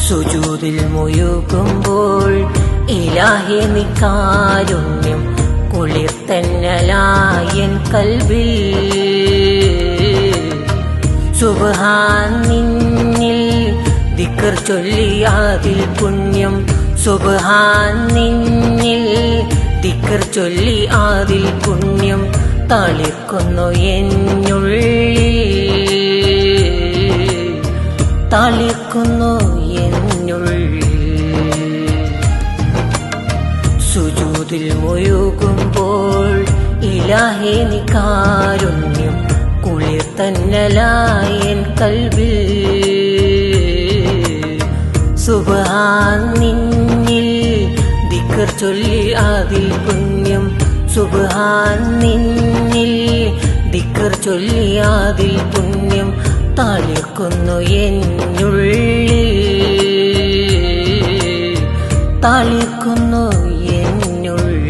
സുജൂദിൽ മുഴുകുമ്പോൾ ഇലാഹി നീ കാരുണ്യം കുളിർത്തന്നലായൻ കൽബിൽ. സുബ്ഹാൻ നിന്നിൽ ദിക്ർ ചൊല്ലിയാതിൽ പുണ്യം. സുബ്ഹാൻ നിന്നിൽ ദിക്ർ ചൊല്ലി ആതിൽ പുണ്യം. തളിർക്കുന്നു എന്നുള്ളിൽ, തളിർക്കുന്നു എന്നുള്ളിൽ. സുജൂദിൽ മുഴുകുമ്പോൾ ഇലാഹി നീ കാരുണ്യം കുളിർത്തന്നലായൻ കൽബിൽ. സുബ്ഹാൻ നിന്നിൽ ദിക്ർ ചൊല്ലി ആതിൽ പുണ്യം. സുബ്ഹാൻ നിന്നിൽ ദിക്ർ ചൊല്ലി ആതിൽ പുണ്യം. തളിർക്കുന്നു എന്നുള്ളിൽ, തളിർക്കുന്നു എന്നുള്ളിൽ.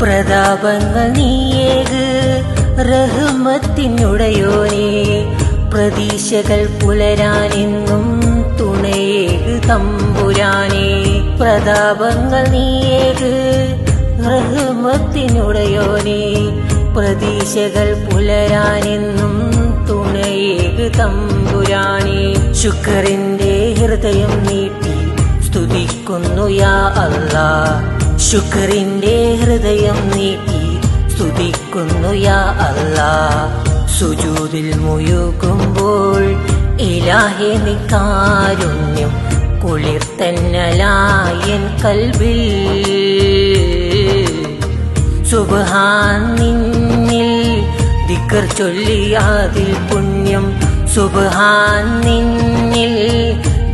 പ്രതാപങ്ങൾ നീയേക് റഹ്മത്തിനുടയോനേ. പ്രതീക്ഷകൾ പുലരാനെന്നും തുണയേക് തമ്പുരാനേ. പ്രതാപങ്ങൾ നീയേക് റഹ്മത്തിനുടയോനേ. പ്രതീക്ഷകൾ പുലരാനെന്നും തുണയേക് തമ്പുരാനേ. ശുക്റിന്റെ ഹൃദയം നീട്ടി സ്തുതിക്കുന്നു യാ അല്ലാഹ്. ശുക്റിന്റെ ഹൃദയം നീട്ടി സ്തുതിക്കുന്നു യാ അല്ലാഹ്. സുജൂദിൽ മുഴുകുമ്പോൾ ഇലാഹി നീ കാരുണ്യം കുളിർത്തന്നലായൻ കൽബിൽ. സുബ്ഹാൻ നിന്നിൽ ദിക്ർ ചൊല്ലിയാതിൽ പുണ്യം. സുബ്ഹാൻ നിന്നിൽ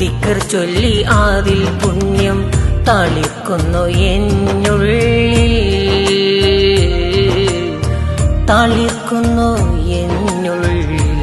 ദിക്ർ ചൊല്ലി ആതിൽ പുണ്യം. തളിർക്കുന്നു എന്നുള്ളിൽ, തളിർക്കുന്നു എന്നുള്ളിൽ.